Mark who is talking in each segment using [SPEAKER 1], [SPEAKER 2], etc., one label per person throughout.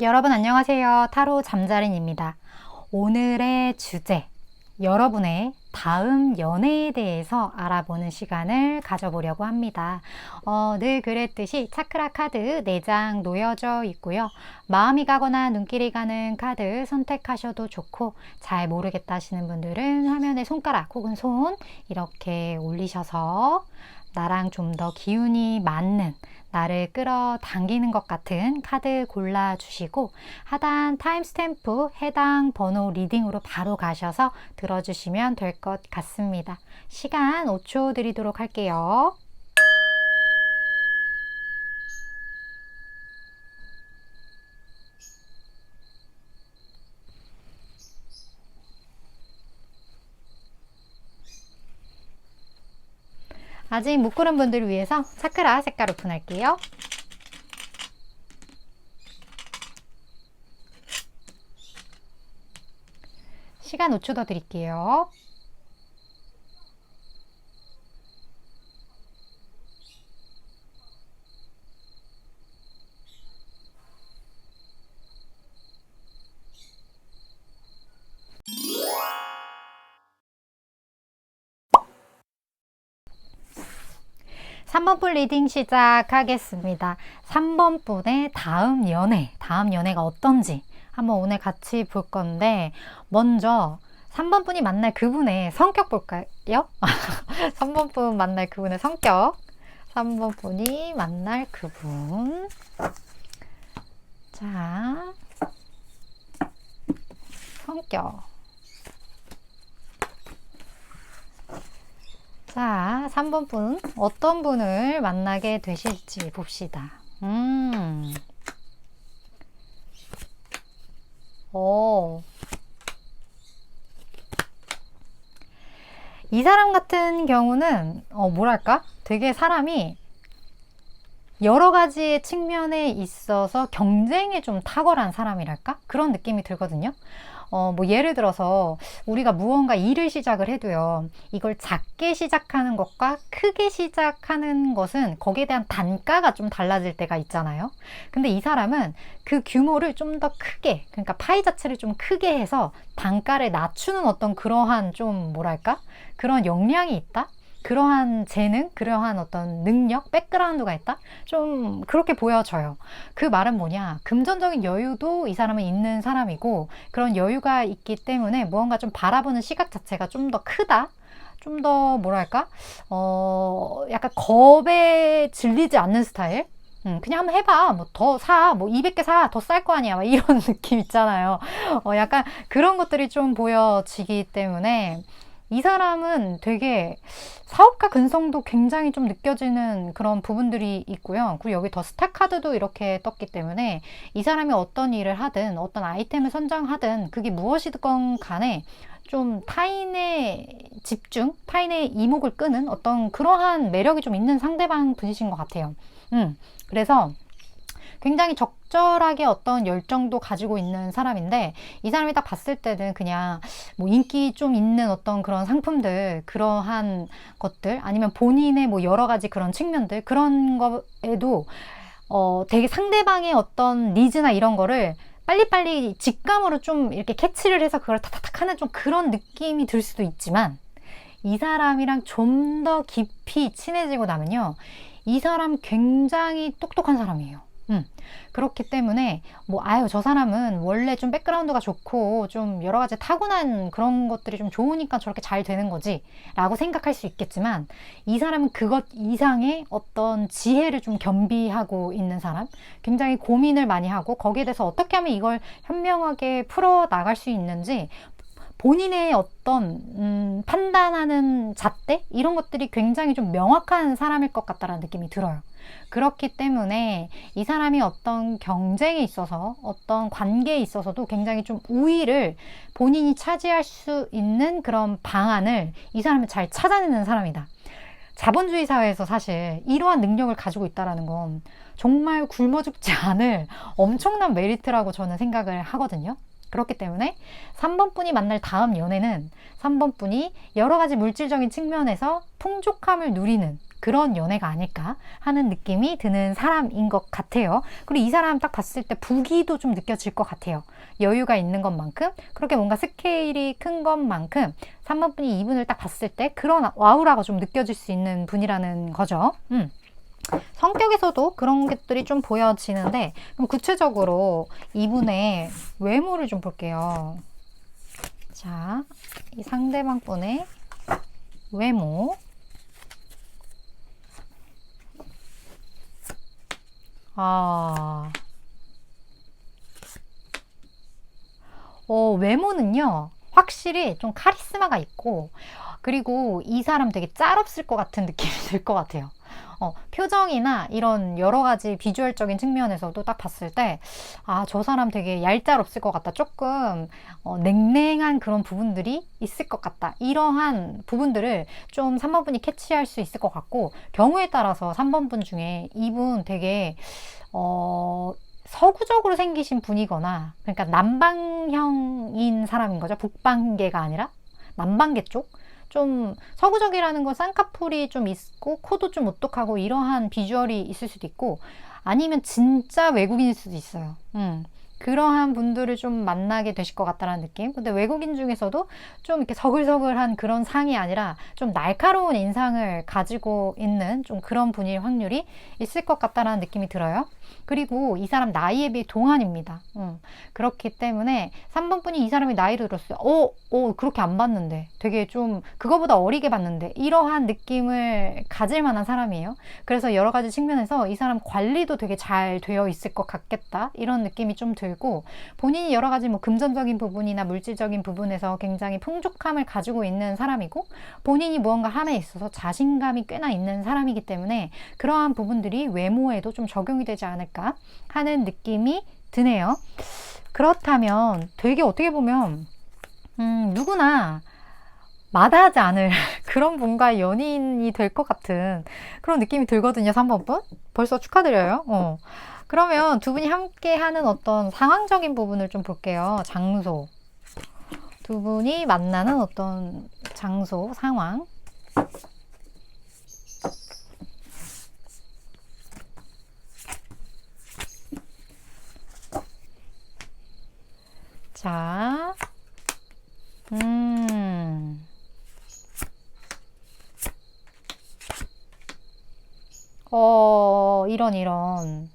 [SPEAKER 1] 여러분 안녕하세요. 타로 잠자린입니다. 오늘의 주제, 여러분의 다음 연애에 대해서 알아보는 시간을 가져보려고 합니다. 늘 그랬듯이 차크라 카드 4장 놓여져 있고요. 마음이 가거나 눈길이 가는 카드 선택하셔도 좋고, 잘 모르겠다 하시는 분들은 화면에 손가락 혹은 손 이렇게 올리셔서 나랑 좀 더 기운이 맞는, 나를 끌어당기는 것 같은 카드 골라주시고, 하단 타임스탬프 해당 번호 리딩으로 바로 가셔서 들어주시면 될 것 같습니다. 시간 5초 드리도록 할게요. 아직 못 고른 분들을 위해서 차크라 색깔 오픈할게요. 시간 5초 더 드릴게요. 삼 번 분 리딩 시작하겠습니다. 3번 분의 다음 연애가 어떤지 한번 오늘 같이 볼 건데, 먼저 3번 분이 만날 그분의 성격 볼까요? 3번 분 만날 그분의 성격. 3번 분이 만날 그분. 자, 성격. 자, 3번 분 어떤 분을 만나게 되실지 봅시다. 이 사람 같은 경우는 뭐랄까? 되게 사람이 여러 가지 측면에 있어서 경쟁에 좀 탁월한 사람이랄까? 그런 느낌이 들거든요. 뭐 예를 들어서 우리가 무언가 일을 시작을 해도요, 이걸 작게 시작하는 것과 크게 시작하는 것은 거기에 대한 단가가 좀 달라질 때가 있잖아요. 근데 이 사람은 그 규모를 좀 더 크게, 그러니까 파이 자체를 좀 크게 해서 단가를 낮추는 어떤 그러한 좀 뭐랄까? 그런 역량이 있다? 그러한 재능, 그러한 어떤 능력, 백그라운드가 있다? 좀 그렇게 보여져요. 그 말은 뭐냐? 금전적인 여유도 이 사람은 있는 사람이고, 그런 여유가 있기 때문에 무언가 좀 바라보는 시각 자체가 좀 더 크다? 좀 더 뭐랄까? 약간 겁에 질리지 않는 스타일? 그냥 한번 해봐. 뭐 더 사. 뭐 200개 사. 더 쌀 거 아니야. 막 이런 느낌 있잖아요. 약간 그런 것들이 좀 보여지기 때문에 이 사람은 되게 사업가 근성도 굉장히 좀 느껴지는 그런 부분들이 있고요. 그리고 여기 더 스타 카드도 이렇게 떴기 때문에 이 사람이 어떤 일을 하든 어떤 아이템을 선정하든 그게 무엇이든 간에 좀 타인의 집중, 타인의 이목을 끄는 어떤 그러한 매력이 좀 있는 상대방 분이신 것 같아요. 그래서 굉장히 적절하게 어떤 열정도 가지고 있는 사람인데, 이 사람이 딱 봤을 때는 그냥 뭐 인기 좀 있는 어떤 그런 상품들, 그러한 것들, 아니면 본인의 뭐 여러 가지 그런 측면들, 그런 거에도 되게 상대방의 어떤 니즈나 이런 거를 빨리빨리 직감으로 좀 이렇게 캐치를 해서 그걸 탁탁탁 하는 좀 그런 느낌이 들 수도 있지만, 이 사람이랑 좀 더 깊이 친해지고 나면요, 이 사람 굉장히 똑똑한 사람이에요. 그렇기 때문에 뭐 저 사람은 원래 좀 백그라운드가 좋고 좀 여러 가지 타고난 그런 것들이 좀 좋으니까 저렇게 잘 되는 거지 라고 생각할 수 있겠지만, 이 사람은 그것 이상의 어떤 지혜를 좀 겸비하고 있는 사람, 굉장히 고민을 많이 하고 거기에 대해서 어떻게 하면 이걸 현명하게 풀어 나갈 수 있는지 본인의 어떤 판단하는 잣대 이런 것들이 굉장히 좀 명확한 사람일 것 같다라는 느낌이 들어요. 그렇기 때문에 이 사람이 어떤 경쟁에 있어서, 어떤 관계에 있어서도 굉장히 좀 우위를 본인이 차지할 수 있는 그런 방안을 이 사람은 잘 찾아내는 사람이다. 자본주의 사회에서 사실 이러한 능력을 가지고 있다는 건 정말 굶어 죽지 않을 엄청난 메리트라고 저는 생각을 하거든요. 그렇기 때문에 3번 분이 만날 다음 연애는 3번 분이 여러 가지 물질적인 측면에서 풍족함을 누리는 그런 연애가 아닐까 하는 느낌이 드는 사람인 것 같아요. 그리고 이 사람 딱 봤을 때 부기도 좀 느껴질 것 같아요. 여유가 있는 것만큼, 그렇게 뭔가 스케일이 큰 것만큼 3번 분이 이분을 딱 봤을 때 그런 와우라가 좀 느껴질 수 있는 분이라는 거죠. 성격에서도 그런 것들이 좀 보여지는데, 그럼 구체적으로 이분의 외모를 좀 볼게요. 자, 이 상대방 분의 외모. 외모는요, 확실히 좀 카리스마가 있고, 그리고 이 사람 되게 짤없을 것 같은 느낌이 들 것 같아요. 표정이나 이런 여러 가지 비주얼적인 측면에서도 딱 봤을 때, 저 사람 되게 얄짤없을 것 같다. 조금, 냉랭한 그런 부분들이 있을 것 같다. 이러한 부분들을 좀 3번 분이 캐치할 수 있을 것 같고, 경우에 따라서 3번 분 중에 이분 되게, 서구적으로 생기신 분이거나, 그러니까 남방형인 사람인 거죠. 북방계가 아니라 남방계 쪽. 좀 서구적이라는 건 쌍꺼풀이 좀 있고 코도 좀 오똑하고 이러한 비주얼이 있을 수도 있고, 아니면 진짜 외국인일 수도 있어요. 그러한 분들을 좀 만나게 되실 것 같다는 느낌. 근데 외국인 중에서도 좀 이렇게 서글서글한 그런 상이 아니라 좀 날카로운 인상을 가지고 있는 좀 그런 분일 확률이 있을 것 같다는 느낌이 들어요. 그리고 이 사람 나이에 비해 동안입니다. 그렇기 때문에 3번 분이 이 사람이 나이를 들었어요. 그렇게 안 봤는데. 되게 좀 그거보다 어리게 봤는데. 이러한 느낌을 가질 만한 사람이에요. 그래서 여러 가지 측면에서 이 사람 관리도 되게 잘 되어 있을 것 같겠다. 이런 느낌이 좀 들고, 본인이 여러 가지 뭐 금전적인 부분이나 물질적인 부분에서 굉장히 풍족함을 가지고 있는 사람이고, 본인이 무언가 하나에 있어서 자신감이 꽤나 있는 사람이기 때문에 그러한 부분들이 외모에도 좀 적용이 되지 않을까 하는 느낌이 드네요. 그렇다면 되게 어떻게 보면 누구나 마다하지 않을 그런 분과 연인이 될 것 같은 그런 느낌이 들거든요. 3번 분 벌써 축하드려요. 그러면 두 분이 함께 하는 어떤 상황적인 부분을 좀 볼게요. 장소, 두 분이 만나는 어떤 장소, 상황. 자, 이런.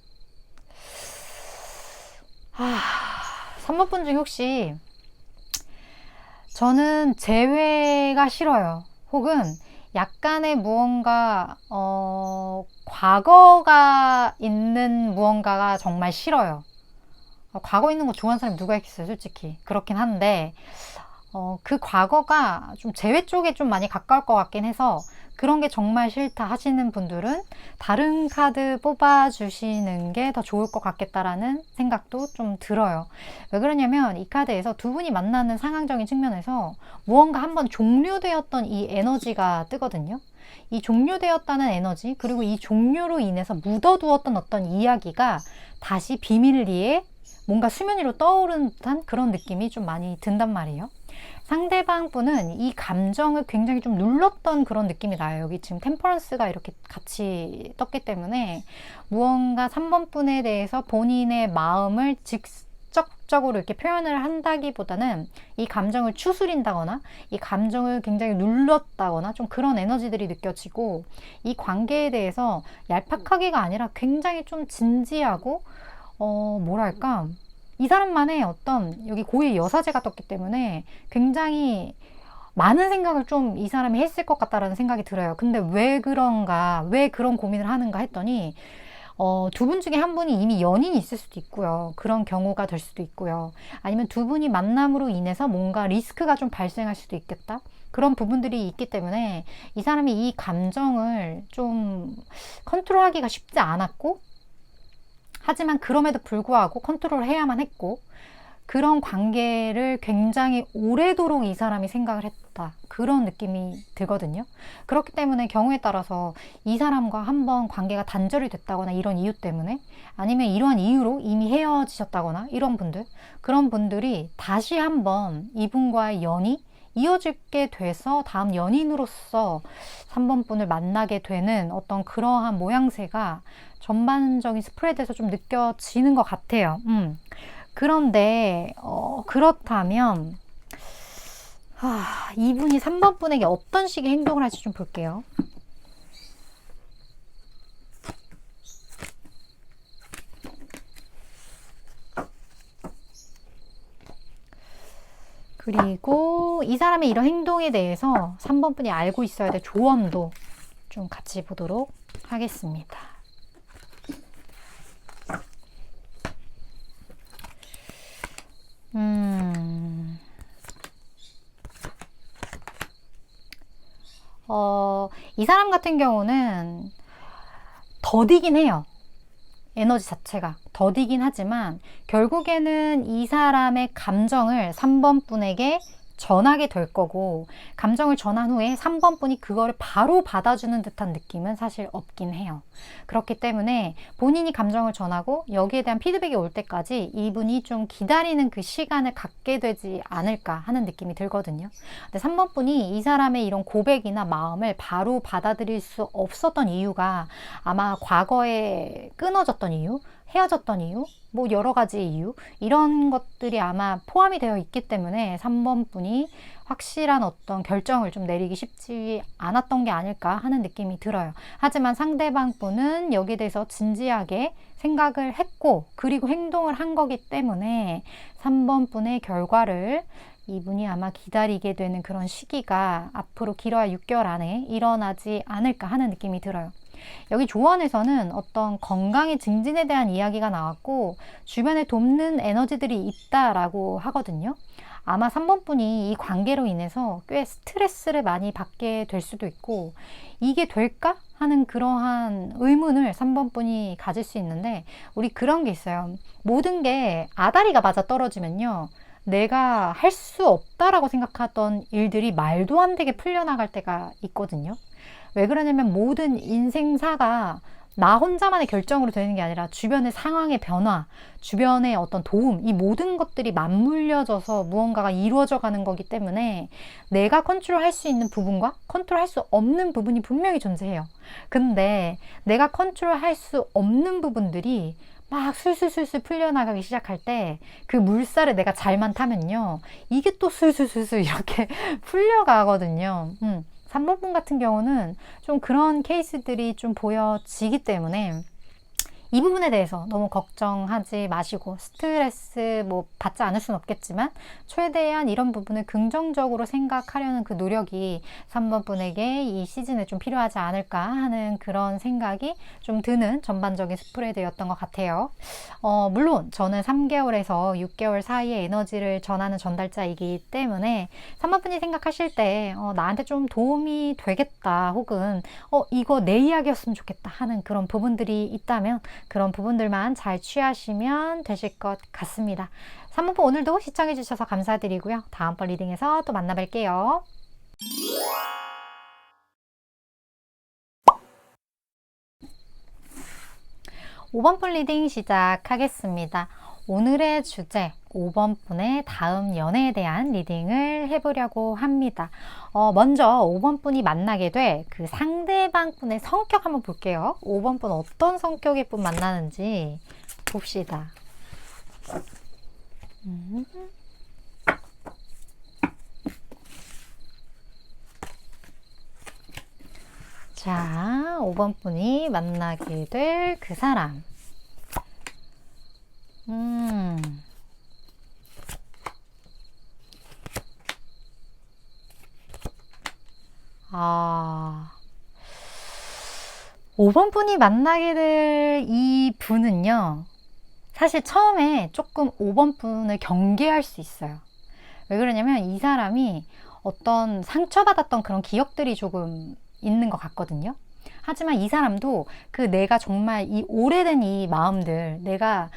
[SPEAKER 1] 3번 분 중에 혹시 저는 재회가 싫어요. 혹은 약간의 무언가, 과거가 있는 무언가가 정말 싫어요. 과거 있는 거 좋아하는 사람이 누가 있겠어요, 솔직히. 그렇긴 한데, 그 과거가 좀 재회 쪽에 좀 많이 가까울 것 같긴 해서, 그런 게 정말 싫다 하시는 분들은 다른 카드 뽑아주시는 게 더 좋을 것 같겠다라는 생각도 좀 들어요. 왜 그러냐면 이 카드에서 두 분이 만나는 상황적인 측면에서 무언가 한번 종료되었던 이 에너지가 뜨거든요. 이 종료되었다는 에너지, 그리고 이 종료로 인해서 묻어두었던 어떤 이야기가 다시 비밀리에 뭔가 수면 위로 떠오른 듯한 그런 느낌이 좀 많이 든단 말이에요. 상대방 분은 이 감정을 굉장히 좀 눌렀던 그런 느낌이 나요. 여기 지금 템퍼런스가 이렇게 같이 떴기 때문에 무언가 3번 분에 대해서 본인의 마음을 직접적으로 이렇게 표현을 한다기보다는 이 감정을 추스린다거나 이 감정을 굉장히 눌렀다거나 좀 그런 에너지들이 느껴지고, 이 관계에 대해서 얄팍하기가 아니라 굉장히 좀 진지하고 뭐랄까, 이 사람만의 어떤, 여기 고유의 여사제가 떴기 때문에 굉장히 많은 생각을 좀 이 사람이 했을 것 같다라는 생각이 들어요. 근데 왜 그런가, 왜 그런 고민을 하는가 했더니 두 분 중에 한 분이 이미 연인이 있을 수도 있고요. 그런 경우가 될 수도 있고요. 아니면 두 분이 만남으로 인해서 뭔가 리스크가 좀 발생할 수도 있겠다. 그런 부분들이 있기 때문에 이 사람이 이 감정을 좀 컨트롤하기가 쉽지 않았고, 하지만 그럼에도 불구하고 컨트롤을 해야만 했고, 그런 관계를 굉장히 오래도록 이 사람이 생각을 했다. 그런 느낌이 들거든요. 그렇기 때문에 경우에 따라서 이 사람과 한번 관계가 단절이 됐다거나 이런 이유 때문에, 아니면 이러한 이유로 이미 헤어지셨다거나 이런 분들, 그런 분들이 다시 한번 이분과의 연이 이어지게 돼서 다음 연인으로서 3번 분을 만나게 되는 어떤 그러한 모양새가 전반적인 스프레드에서 좀 느껴지는 것 같아요. 그런데 그렇다면 이분이 3번 분에게 어떤 식의 행동을 할지 좀 볼게요. 그리고 이 사람의 이런 행동에 대해서 3번 분이 알고 있어야 될 조언도 좀 같이 보도록 하겠습니다. 이 사람 같은 경우는 더디긴 해요. 에너지 자체가 더디긴 하지만 결국에는 이 사람의 감정을 3번 분에게 전하게 될 거고, 감정을 전한 후에 3번 분이 그거를 바로 받아주는 듯한 느낌은 사실 없긴 해요. 그렇기 때문에 본인이 감정을 전하고 여기에 대한 피드백이 올 때까지 이분이 좀 기다리는 그 시간을 갖게 되지 않을까 하는 느낌이 들거든요. 근데 3번 분이 이 사람의 이런 고백이나 마음을 바로 받아들일 수 없었던 이유가 아마 과거에 끊어졌던 이유, 헤어졌던 이유, 뭐 여러 가지 이유, 이런 것들이 아마 포함이 되어 있기 때문에 3번 분이 확실한 어떤 결정을 좀 내리기 쉽지 않았던 게 아닐까 하는 느낌이 들어요. 하지만 상대방 분은 여기에 대해서 진지하게 생각을 했고, 그리고 행동을 한 거기 때문에 3번 분의 결과를 이분이 아마 기다리게 되는 그런 시기가 앞으로 길어야 6개월 안에 일어나지 않을까 하는 느낌이 들어요. 여기 조언에서는 어떤 건강의 증진에 대한 이야기가 나왔고, 주변에 돕는 에너지들이 있다라고 하거든요. 아마 3번 분이 이 관계로 인해서 꽤 스트레스를 많이 받게 될 수도 있고, 이게 될까? 하는 그러한 의문을 3번 분이 가질 수 있는데, 우리 그런 게 있어요. 모든 게 아다리가 맞아 떨어지면요, 내가 할 수 없다라고 생각하던 일들이 말도 안 되게 풀려나갈 때가 있거든요. 왜 그러냐면 모든 인생사가 나 혼자만의 결정으로 되는 게 아니라 주변의 상황의 변화, 주변의 어떤 도움, 이 모든 것들이 맞물려져서 무언가가 이루어져 가는 거기 때문에 내가 컨트롤할 수 있는 부분과 컨트롤할 수 없는 부분이 분명히 존재해요. 근데 내가 컨트롤할 수 없는 부분들이 막 술술술술 풀려나가기 시작할 때 그 물살을 내가 잘만 타면요, 이게 또 술술술술 이렇게 풀려가거든요. 3번 분 같은 경우는 좀 그런 케이스들이 좀 보여지기 때문에 이 부분에 대해서 너무 걱정하지 마시고, 스트레스 뭐 받지 않을 수는 없겠지만 최대한 이런 부분을 긍정적으로 생각하려는 그 노력이 3번 분에게 이 시즌에 좀 필요하지 않을까 하는 그런 생각이 좀 드는 전반적인 스프레드였던 것 같아요. 물론 저는 3개월에서 6개월 사이의 에너지를 전하는 전달자이기 때문에 3번 분이 생각하실 때 나한테 좀 도움이 되겠다, 혹은 이거 내 이야기였으면 좋겠다 하는 그런 부분들이 있다면 그런 부분들만 잘 취하시면 되실 것 같습니다. 3번 분 오늘도 시청해 주셔서 감사드리고요. 다음번 리딩에서 또 만나 뵐게요. 5번 분 리딩 시작하겠습니다. 오늘의 주제 5번 분의 다음 연애에 대한 리딩을 해보려고 합니다. 먼저 5번 분이 만나게 될 그 상대방 분의 성격 한번 볼게요. 5번 분 어떤 성격의 분 만나는지 봅시다. 자, 5번 분이 만나게 될 그 사람. 아, 5번 분이 만나게 될 이 분은요, 사실 처음에 조금 5번 분을 경계할 수 있어요. 왜 그러냐면 이 사람이 어떤 상처받았던 그런 기억들이 조금 있는 것 같거든요. 하지만 이 사람도 그 내가 정말 이 오래된 이 마음들, 내가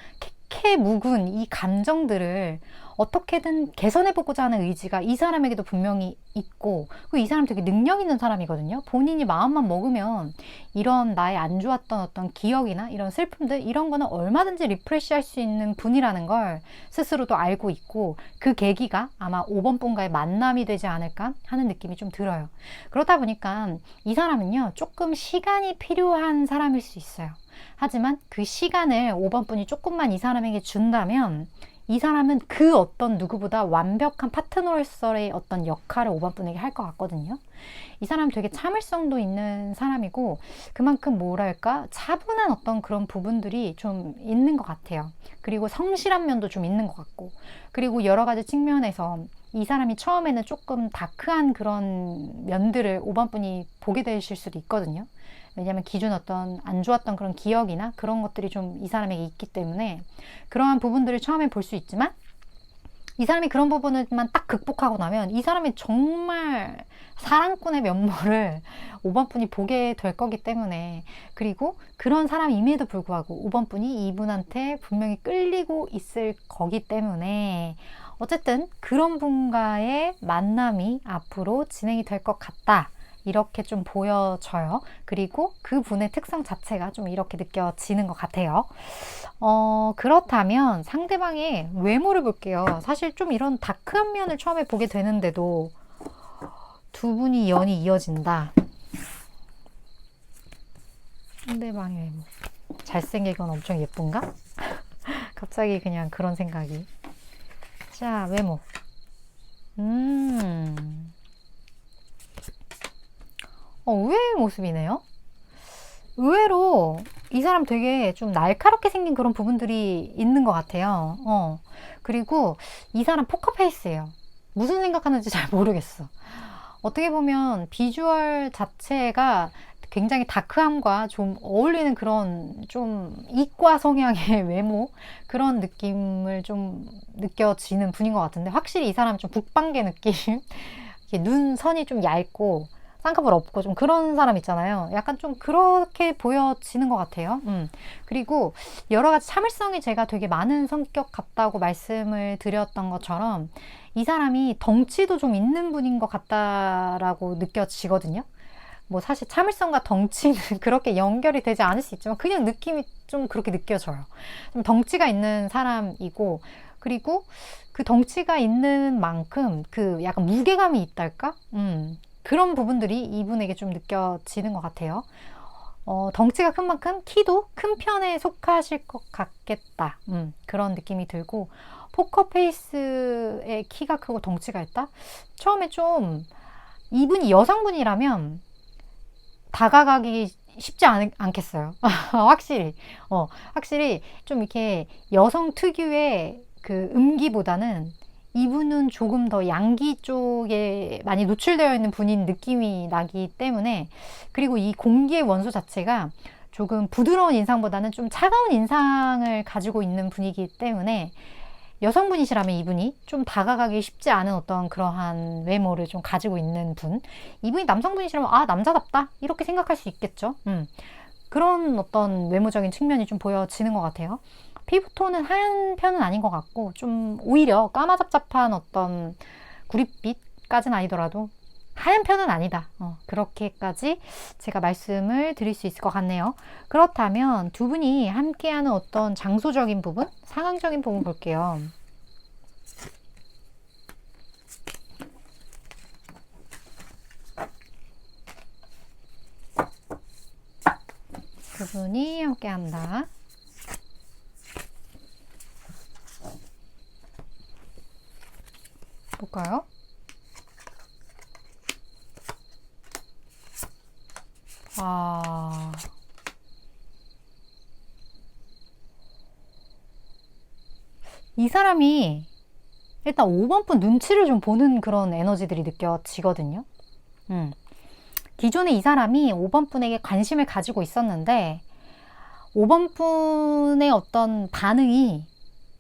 [SPEAKER 1] 캐캐 묵은 이 감정들을 어떻게든 개선해보고자 하는 의지가 이 사람에게도 분명히 있고, 그리고 이 사람 되게 능력 있는 사람이거든요. 본인이 마음만 먹으면 이런 나의 안 좋았던 어떤 기억이나 이런 슬픔들, 이런 거는 얼마든지 리프레시 할 수 있는 분이라는 걸 스스로도 알고 있고, 그 계기가 아마 5번 분과의 만남이 되지 않을까 하는 느낌이 좀 들어요. 그러다 보니까 이 사람은요, 조금 시간이 필요한 사람일 수 있어요. 하지만 그 시간을 5번 분이 조금만 이 사람에게 준다면, 이 사람은 그 어떤 누구보다 완벽한 파트너로서의 어떤 역할을 5번 분에게 할 것 같거든요. 이 사람 되게 참을성도 있는 사람이고, 그만큼 뭐랄까 차분한 어떤 그런 부분들이 좀 있는 것 같아요. 그리고 성실한 면도 좀 있는 것 같고, 그리고 여러 가지 측면에서 이 사람이 처음에는 조금 다크한 그런 면들을 5번 분이 보게 되실 수도 있거든요. 왜냐하면 기존 어떤 안 좋았던 그런 기억이나 그런 것들이 좀 이 사람에게 있기 때문에 그러한 부분들을 처음에 볼 수 있지만, 이 사람이 그런 부분을만 딱 극복하고 나면 이 사람이 정말 사랑꾼의 면모를 5번 분이 보게 될 거기 때문에, 그리고 그런 사람임에도 불구하고 5번 분이 이분한테 분명히 끌리고 있을 거기 때문에, 어쨌든 그런 분과의 만남이 앞으로 진행이 될 것 같다, 이렇게 좀 보여져요. 그리고 그 분의 특성 자체가 좀 이렇게 느껴지는 것 같아요. 그렇다면 상대방의 외모를 볼게요. 사실 좀 이런 다크한 면을 처음에 보게 되는데도 두 분이 연이 이어진다. 상대방의 외모. 잘생기거나 엄청 예쁜가? 갑자기 그냥 그런 생각이. 자, 외모. 의외의 모습이네요. 의외로 이 사람 되게 좀 날카롭게 생긴 그런 부분들이 있는 것 같아요. 그리고 이 사람 포커페이스예요. 무슨 생각하는지 잘 모르겠어. 어떻게 보면 비주얼 자체가 굉장히 다크함과 좀 어울리는 그런 좀 이과 성향의 외모, 그런 느낌을 좀 느껴지는 분인 것 같은데, 확실히 이 사람은 좀 북방계 느낌? 눈선이 좀 얇고 쌍꺼풀 없고 좀 그런 사람 있잖아요. 약간 좀 그렇게 보여지는 것 같아요. 그리고 여러 가지 참을성이 제가 되게 많은 성격 같다고 말씀을 드렸던 것처럼, 이 사람이 덩치도 좀 있는 분인 것 같다라고 느껴지거든요. 뭐 사실 참을성과 덩치는 그렇게 연결이 되지 않을 수 있지만, 그냥 느낌이 좀 그렇게 느껴져요. 좀 덩치가 있는 사람이고, 그리고 그 덩치가 있는 만큼 그 약간 무게감이 있달까? 그런 부분들이 이분에게 좀 느껴지는 것 같아요. 덩치가 큰 만큼 키도 큰 편에 속하실 것 같겠다. 그런 느낌이 들고, 포커페이스에 키가 크고 덩치가 있다? 처음에 좀 이분이 여성분이라면 다가가기 쉽지 않겠어요. 확실히 좀 이렇게 여성 특유의 그 음기보다는 이분은 조금 더 양기 쪽에 많이 노출되어 있는 분인 느낌이 나기 때문에, 그리고 이 공기의 원소 자체가 조금 부드러운 인상보다는 좀 차가운 인상을 가지고 있는 분이기 때문에, 여성분이시라면 이분이 좀 다가가기 쉽지 않은 어떤 그러한 외모를 좀 가지고 있는 분, 이분이 남성분이시라면 아, 남자답다, 이렇게 생각할 수 있겠죠. 그런 어떤 외모적인 측면이 좀 보여지는 것 같아요. 피부톤은 하얀 편은 아닌 것 같고, 좀 오히려 까마잡잡한 어떤 구릿빛까지는 아니더라도 하얀 편은 아니다. 그렇게까지 제가 말씀을 드릴 수 있을 것 같네요. 그렇다면 두 분이 함께하는 어떤 장소적인 부분, 상황적인 부분 볼게요. 두 분이 함께한다. 볼까요? 이 사람이 일단 5번 분 눈치를 좀 보는 그런 에너지들이 느껴지거든요. 기존에 이 사람이 5번 분에게 관심을 가지고 있었는데, 5번 분의 어떤 반응이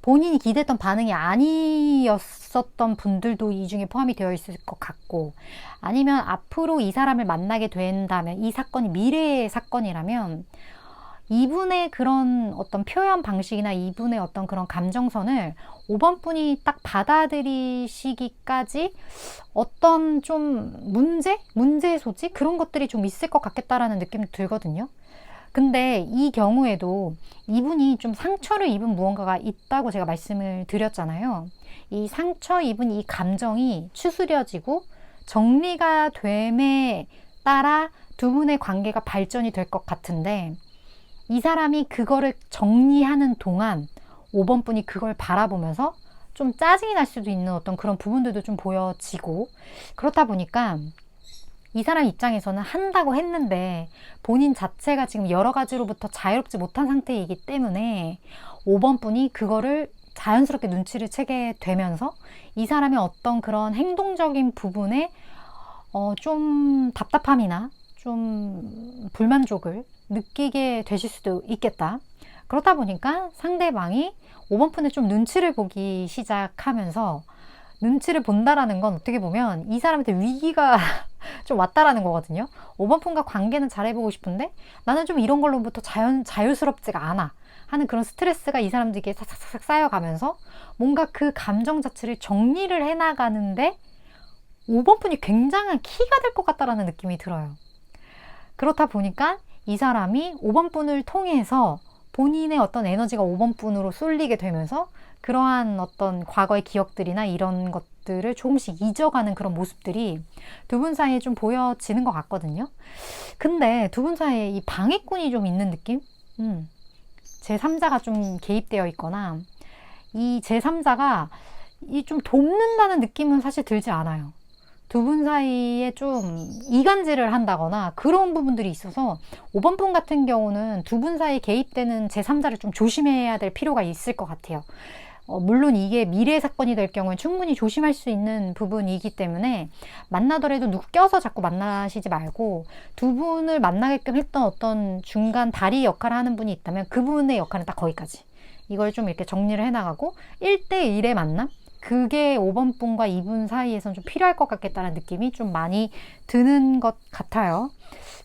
[SPEAKER 1] 본인이 기대했던 반응이 아니었었던 분들도 이 중에 포함이 되어 있을 것 같고, 아니면 앞으로 이 사람을 만나게 된다면, 이 사건이 미래의 사건이라면 이분의 그런 어떤 표현 방식이나 이분의 어떤 그런 감정선을 5번 분이 딱 받아들이시기까지 어떤 좀 문제의 소지? 그런 것들이 좀 있을 것 같겠다라는 느낌이 들거든요. 근데 이 경우에도 이분이 좀 상처를 입은 무언가가 있다고 제가 말씀을 드렸잖아요. 이 상처 입은 이 감정이 추스려지고 정리가 됨에 따라 두 분의 관계가 발전이 될 것 같은데, 이 사람이 그거를 정리하는 동안 5번 분이 그걸 바라보면서 좀 짜증이 날 수도 있는 어떤 그런 부분들도 좀 보여지고, 그렇다 보니까 이 사람 입장에서는 한다고 했는데 본인 자체가 지금 여러 가지로부터 자유롭지 못한 상태이기 때문에 5번 분이 그거를 자연스럽게 눈치를 채게 되면서 이 사람의 어떤 그런 행동적인 부분에 좀 답답함이나 좀 불만족을 느끼게 되실 수도 있겠다. 그렇다 보니까 상대방이 5번 분의 좀 눈치를 보기 시작하면서, 눈치를 본다라는 건 어떻게 보면 이 사람한테 위기가 좀 왔다라는 거거든요. 5번 분과 관계는 잘해보고 싶은데 나는 좀 이런 걸로부터 자유스럽지가 않아 하는 그런 스트레스가 이 사람들에게 싹싹싹 쌓여가면서 뭔가 그 감정 자체를 정리를 해나가는데 5번 분이 굉장한 키가 될 것 같다라는 느낌이 들어요. 그렇다 보니까 이 사람이 5번 분을 통해서 본인의 어떤 에너지가 5번 분으로 쏠리게 되면서 그러한 어떤 과거의 기억들이나 이런 것들을 조금씩 잊어가는 그런 모습들이 두 분 사이에 좀 보여지는 것 같거든요. 근데 두 분 사이에 이 방해꾼이 좀 있는 느낌? 제3자가 좀 개입되어 있거나 이 제3자가 이 좀 돕는다는 느낌은 사실 들지 않아요. 두 분 사이에 좀 이간질을 한다거나 그런 부분들이 있어서 5번 분 같은 경우는 두 분 사이에 개입되는 제3자를 좀 조심해야 될 필요가 있을 것 같아요. 물론 이게 미래 사건이 될 경우엔 충분히 조심할 수 있는 부분이기 때문에 만나더라도 누구 껴서 자꾸 만나시지 말고, 두 분을 만나게끔 했던 어떤 중간 다리 역할을 하는 분이 있다면 그분의 역할은 딱 거기까지. 이걸 좀 이렇게 정리를 해나가고 1대1의 만남? 그게 5번 분과 이분 사이에선 좀 필요할 것 같겠다는 느낌이 좀 많이 드는 것 같아요.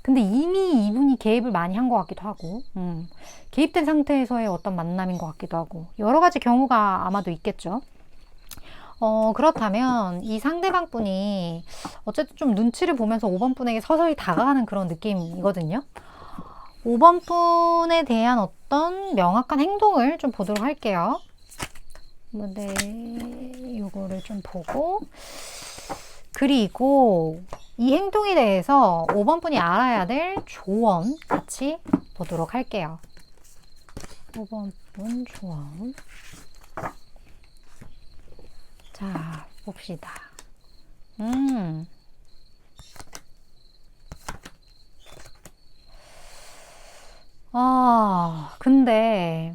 [SPEAKER 1] 근데 이미 이분이 개입을 많이 한 것 같기도 하고, 개입된 상태에서의 어떤 만남인 것 같기도 하고, 여러 가지 경우가 아마도 있겠죠. 그렇다면 이 상대방 분이 어쨌든 좀 눈치를 보면서 5번 분에게 서서히 다가가는 그런 느낌이거든요. 5번 분에 대한 어떤 명확한 행동을 좀 보도록 할게요. 네, 요거를 좀 보고, 그리고 이 행동에 대해서 5번 분이 알아야 될 조언 같이 보도록 할게요. 5번 분 조언. 자, 봅시다. 근데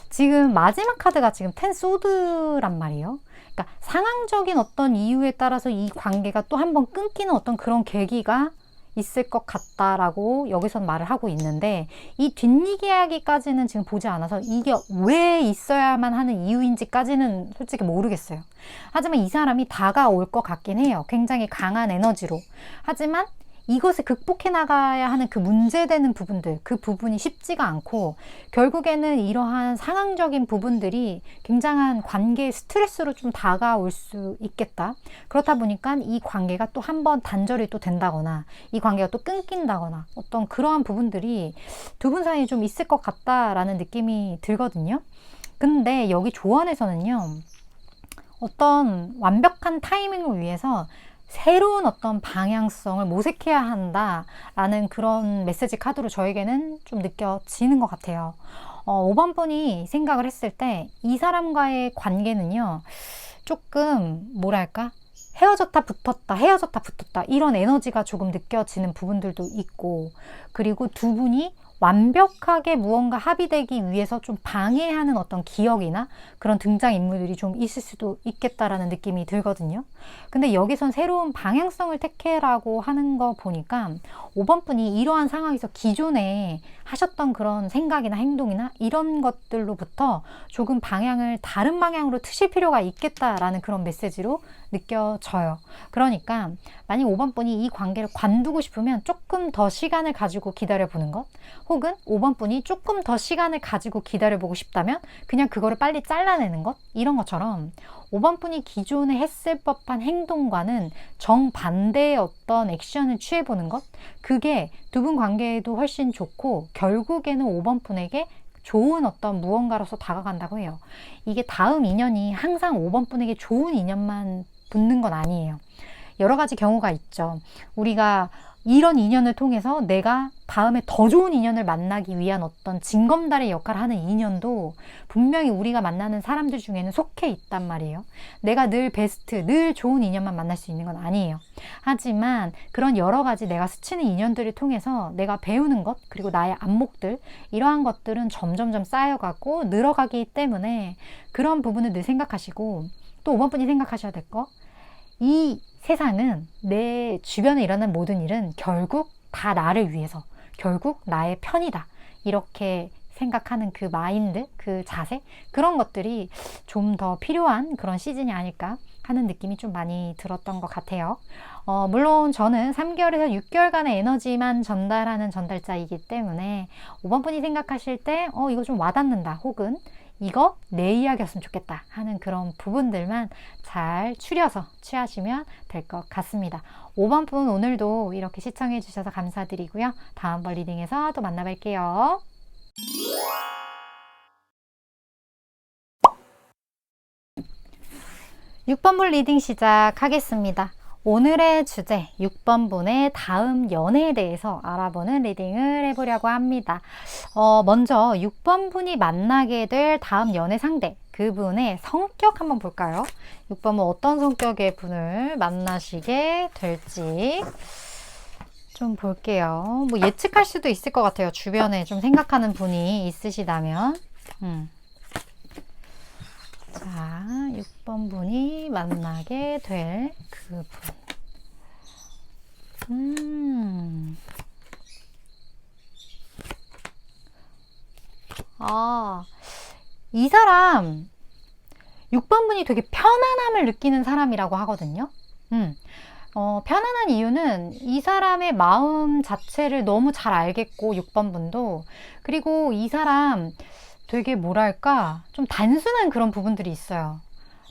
[SPEAKER 1] 지금 마지막 카드가 지금 텐 소드란 말이에요. 그러니까 상황적인 어떤 이유에 따라서 이 관계가 또 한 번 끊기는 어떤 그런 계기가 있을 것 같다라고 여기선 말을 하고 있는데, 이 뒷이야기까지는 지금 보지 않아서 이게 왜 있어야만 하는 이유인지까지는 솔직히 모르겠어요. 하지만 이 사람이 다가올 것 같긴 해요. 굉장히 강한 에너지로. 하지만 이것을 극복해 나가야 하는 그 문제되는 부분들, 그 부분이 쉽지가 않고 결국에는 이러한 상황적인 부분들이 굉장한 관계의 스트레스로 좀 다가올 수 있겠다. 그렇다 보니까 이 관계가 또 한 번 단절이 또 된다거나 이 관계가 또 끊긴다거나 어떤 그러한 부분들이 두 분 사이에 좀 있을 것 같다라는 느낌이 들거든요. 근데 여기 조언에서는요, 어떤 완벽한 타이밍을 위해서 새로운 어떤 방향성을 모색해야 한다라는 그런 메시지 카드로 저에게는 좀 느껴지는 것 같아요. 5번 분이 생각을 했을 때 이 사람과의 관계는요, 조금 뭐랄까, 헤어졌다 붙었다 헤어졌다 붙었다 이런 에너지가 조금 느껴지는 부분들도 있고, 그리고 두 분이 완벽하게 무언가 합의되기 위해서 좀 방해하는 어떤 기억이나 그런 등장인물들이 좀 있을 수도 있겠다라는 느낌이 들거든요. 근데 여기선 새로운 방향성을 택해라고 하는 거 보니까 5번 분이 이러한 상황에서 기존에 하셨던 그런 생각이나 행동이나 이런 것들로부터 조금 방향을 다른 방향으로 트실 필요가 있겠다라는 그런 메시지로 느껴져요. 그러니까 만약 5번 분이 이 관계를 관두고 싶으면 조금 더 시간을 가지고 기다려보는 것, 혹은 5번 분이 조금 더 시간을 가지고 기다려보고 싶다면 그냥 그거를 빨리 잘라내는 것, 이런 것처럼 5번 분이 기존에 했을 법한 행동과는 정반대의 어떤 액션을 취해보는 것, 그게 두 분 관계에도 훨씬 좋고 결국에는 5번 분에게 좋은 어떤 무언가로서 다가간다고 해요. 이게 다음 인연이 항상 5번 분에게 좋은 인연만 붙는 건 아니에요. 여러 가지 경우가 있죠. 우리가 이런 인연을 통해서 내가 다음에 더 좋은 인연을 만나기 위한 어떤 징검다리 역할을 하는 인연도 분명히 우리가 만나는 사람들 중에는 속해 있단 말이에요. 내가 늘 베스트, 늘 좋은 인연만 만날 수 있는 건 아니에요. 하지만 그런 여러 가지 내가 스치는 인연들을 통해서 내가 배우는 것, 그리고 나의 안목들, 이러한 것들은 점점점 쌓여가고 늘어가기 때문에 그런 부분을 늘 생각하시고, 또 5번 분이 생각하셔야 될 거, 이 세상은, 내 주변에 일어난 모든 일은 결국 다 나를 위해서, 결국 나의 편이다, 이렇게 생각하는 그 마인드, 그 자세, 그런 것들이 좀 더 필요한 그런 시즌이 아닐까 하는 느낌이 좀 많이 들었던 것 같아요. 물론 저는 3개월에서 6개월간의 에너지만 전달하는 전달자이기 때문에 5번 분이 생각하실 때 이거 좀 와닿는다, 혹은 이거 내 이야기였으면 좋겠다 하는 그런 부분들만 잘 추려서 취하시면 될 것 같습니다. 5번 분 오늘도 이렇게 시청해 주셔서 감사드리고요. 다음번 리딩에서 또 만나뵐게요. 6번 분 리딩 시작하겠습니다. 오늘의 주제 6번 분의 다음 연애에 대해서 알아보는 리딩을 해보려고 합니다. 먼저 6번 분이 만나게 될 다음 연애 상대, 그분의 성격 한번 볼까요? 6번 분 어떤 성격의 분을 만나시게 될지 좀 볼게요. 뭐 예측할 수도 있을 것 같아요. 주변에 좀 생각하는 분이 있으시다면. 자, 6번 분이 만나게 될 그분. 이 사람 6번 분이 되게 편안함을 느끼는 사람이라고 하거든요. 편안한 이유는 이 사람의 마음 자체를 너무 잘 알겠고, 6번 분도, 그리고 이 사람 되게 뭐랄까 좀 단순한 그런 부분들이 있어요.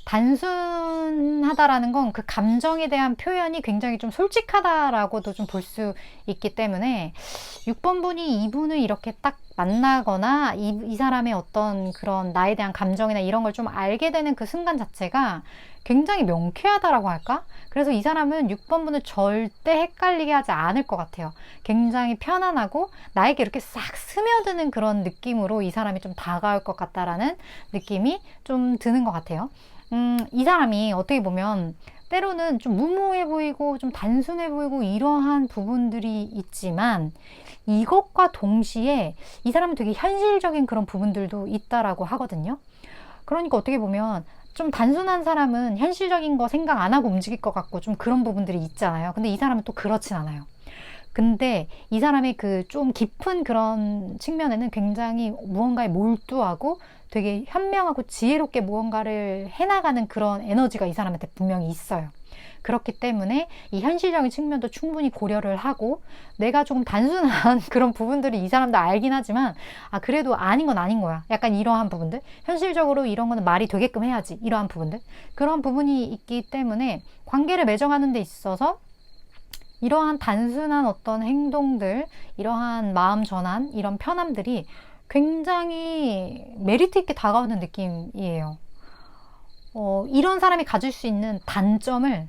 [SPEAKER 1] 단순하다라는 건 그 감정에 대한 표현이 굉장히 좀 솔직하다라고도 좀 볼 수 있기 때문에 6번 분이 이분을 이렇게 딱 만나거나 이 사람의 어떤 그런 나에 대한 감정이나 이런 걸 좀 알게 되는 그 순간 자체가 굉장히 명쾌하다라고 할까? 그래서 이 사람은 6번 분을 절대 헷갈리게 하지 않을 것 같아요. 굉장히 편안하고 나에게 이렇게 싹 스며드는 그런 느낌으로 이 사람이 좀 다가올 것 같다라는 느낌이 좀 드는 것 같아요. 이 사람이 어떻게 보면 때로는 좀 무모해 보이고 좀 단순해 보이고 이러한 부분들이 있지만, 이것과 동시에 이 사람은 되게 현실적인 그런 부분들도 있다라고 하거든요. 그러니까 어떻게 보면 좀 단순한 사람은 현실적인 거 생각 안 하고 움직일 것 같고 좀 그런 부분들이 있잖아요. 근데 이 사람은 또 그렇진 않아요. 근데 이 사람의 그 좀 깊은 그런 측면에는 굉장히 무언가에 몰두하고 되게 현명하고 지혜롭게 무언가를 해나가는 그런 에너지가 이 사람한테 분명히 있어요. 그렇기 때문에 이 현실적인 측면도 충분히 고려를 하고, 내가 조금 단순한 그런 부분들이 이 사람도 알긴 하지만 그래도 아닌 건 아닌 거야, 약간 이러한 부분들, 현실적으로 이런 거는 말이 되게끔 해야지, 이러한 부분들, 그런 부분이 있기 때문에 관계를 맺어가는 데 있어서 이러한 단순한 어떤 행동들, 이러한 마음 전환, 이런 편함들이 굉장히 메리트 있게 다가오는 느낌이에요. 이런 사람이 가질 수 있는 단점을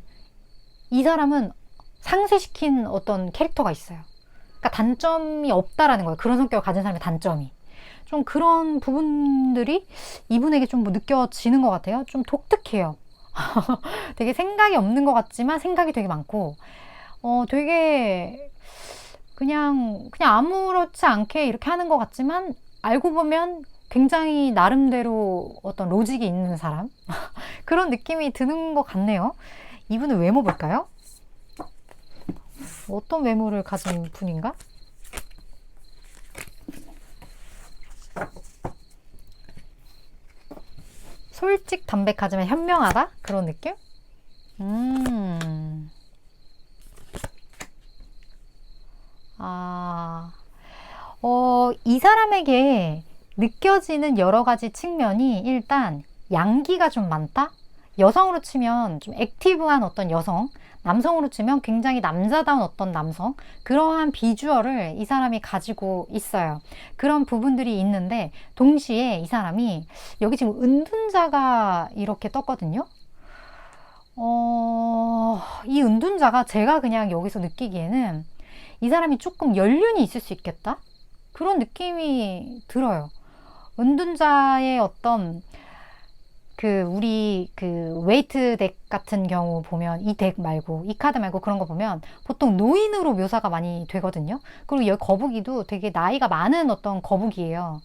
[SPEAKER 1] 이 사람은 상쇄시킨 어떤 캐릭터가 있어요. 그러니까 단점이 없다라는 거예요. 그런 성격을 가진 사람의 단점이. 좀 그런 부분들이 이분에게 좀 느껴지는 것 같아요. 좀 독특해요. 되게 생각이 없는 것 같지만 생각이 되게 많고, 되게 그냥 아무렇지 않게 이렇게 하는 것 같지만 알고 보면 굉장히 나름대로 어떤 로직이 있는 사람 그런 느낌이 드는 것 같네요. 이분은 외모 볼까요? 어떤 외모를 가진 분인가? 솔직 담백하지만 현명하다? 그런 느낌? 이 사람에게 느껴지는 여러 가지 측면이 일단 양기가 좀 많다? 여성으로 치면 좀 액티브한 어떤 여성, 남성으로 치면 굉장히 남자다운 어떤 남성, 그러한 비주얼을 이 사람이 가지고 있어요. 그런 부분들이 있는데 동시에 이 사람이 여기 지금 은둔자가 이렇게 떴거든요. 이 은둔자가 제가 그냥 여기서 느끼기에는 이 사람이 조금 연륜이 있을 수 있겠다? 그런 느낌이 들어요. 은둔자의 어떤 우리 웨이트 덱 같은 경우 보면 이 덱 말고, 이 카드 말고 그런 거 보면 보통 노인으로 묘사가 많이 되거든요. 그리고 여기 거북이도 되게 나이가 많은 어떤 거북이에요.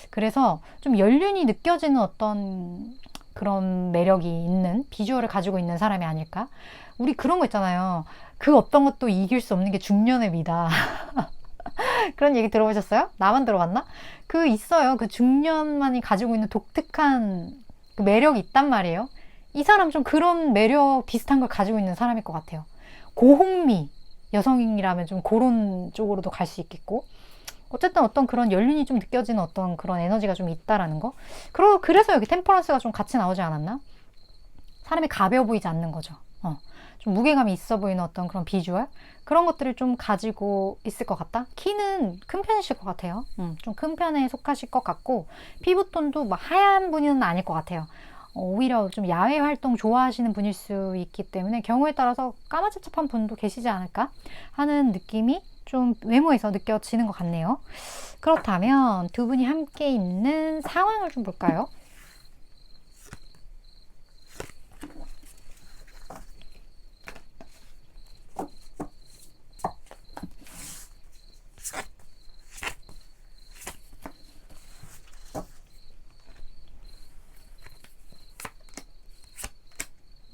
[SPEAKER 1] 그래서 좀 연륜이 느껴지는 어떤 그런 매력이 있는 비주얼을 가지고 있는 사람이 아닐까? 우리 그런 거 있잖아요. 그 어떤 것도 이길 수 없는 게 중년의 미다. 그런 얘기 들어보셨어요? 나만 들어봤나? 있어요. 그 중년만이 가지고 있는 독특한 그 매력이 있단 말이에요. 이 사람 좀 그런 매력 비슷한 걸 가지고 있는 사람일 것 같아요. 고홍미 여성이라면 좀 그런 쪽으로도 갈 수 있겠고, 어쨌든 어떤 그런 연륜이 좀 느껴지는 어떤 그런 에너지가 좀 있다라는 거. 그래서 여기 템퍼런스가 좀 같이 나오지 않았나? 사람이 가벼워 보이지 않는 거죠. 좀 무게감이 있어 보이는 어떤 그런 비주얼, 그런 것들을 좀 가지고 있을 것 같다. 키는 큰 편이실 것 같아요. 좀 큰 편에 속하실 것 같고, 피부톤도 막 하얀 분은 아닐 것 같아요. 오히려 좀 야외 활동 좋아하시는 분일 수 있기 때문에 경우에 따라서 까마잡잡한 분도 계시지 않을까 하는 느낌이 좀 외모에서 느껴지는 것 같네요. 그렇다면 두 분이 함께 있는 상황을 좀 볼까요?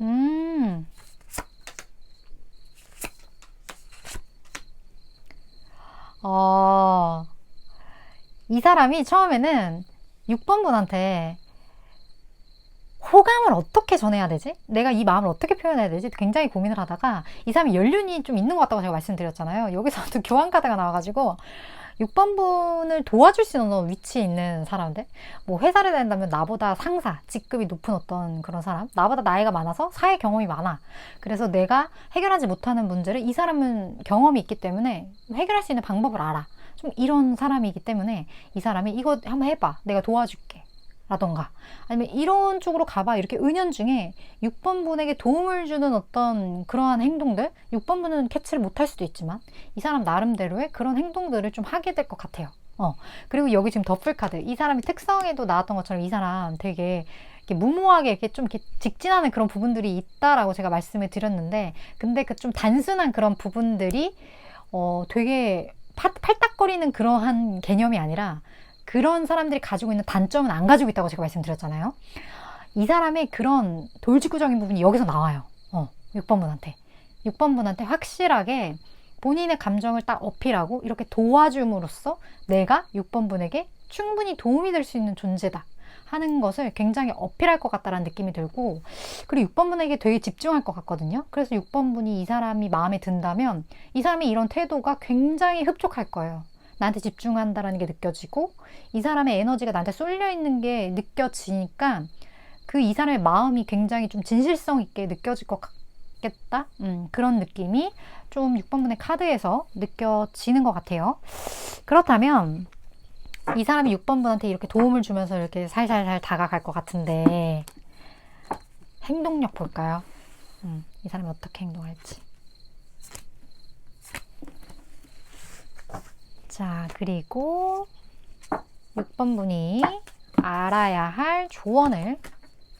[SPEAKER 1] 음, 어, 이 사람이 처음에는 6번 분한테 호감을 어떻게 전해야 되지? 내가 이 마음을 어떻게 표현해야 되지? 굉장히 고민을 하다가 이 사람이 연륜이 좀 있는 것 같다고 제가 말씀드렸잖아요. 여기서 또 교환 카드가 나와가지고 6번 분을 도와줄 수 있는 위치에 있는 사람들, 뭐 회사를 다닌다면 나보다 상사, 직급이 높은 어떤 그런 사람, 나보다 나이가 많아서 사회 경험이 많아. 그래서 내가 해결하지 못하는 문제를 이 사람은 경험이 있기 때문에 해결할 수 있는 방법을 알아. 좀 이런 사람이기 때문에 이 사람이 이거 한번 해봐. 내가 도와줄게. 라던가 아니면 이런 쪽으로 가봐, 이렇게 은연중에 6번 분에게 도움을 주는 어떤 그러한 행동들, 6번 분은 캐치를 못할 수도 있지만 이 사람 나름대로의 그런 행동들을 좀 하게 될 것 같아요. 그리고 여기 지금 더플 카드, 이 사람이 특성에도 나왔던 것처럼 이 사람 되게 이렇게 무모하게 이렇게 좀 이렇게 직진하는 그런 부분들이 있다라고 제가 말씀을 드렸는데, 근데 그 좀 단순한 그런 부분들이 되게 팔딱거리는 그러한 개념이 아니라 그런 사람들이 가지고 있는 단점은 안 가지고 있다고 제가 말씀드렸잖아요. 이 사람의 그런 돌직구적인 부분이 여기서 나와요. 6번 분한테. 6번 분한테 확실하게 본인의 감정을 딱 어필하고 이렇게 도와줌으로써 내가 6번 분에게 충분히 도움이 될 수 있는 존재다 하는 것을 굉장히 어필할 것 같다라는 느낌이 들고, 그리고 6번 분에게 되게 집중할 것 같거든요. 그래서 6번 분이 이 사람이 마음에 든다면 이 사람의 이런 태도가 굉장히 흡족할 거예요. 나한테 집중한다라는 게 느껴지고 이 사람의 에너지가 나한테 쏠려 있는 게 느껴지니까 이 사람의 마음이 굉장히 좀 진실성 있게 느껴질 것 같겠다. 그런 느낌이 좀 6번 분의 카드에서 느껴지는 것 같아요. 그렇다면 이 사람이 6번 분한테 이렇게 도움을 주면서 이렇게 살살살 다가갈 것 같은데 행동력 볼까요? 이 사람이 어떻게 행동할지. 자, 그리고 6번 분이 알아야 할 조언을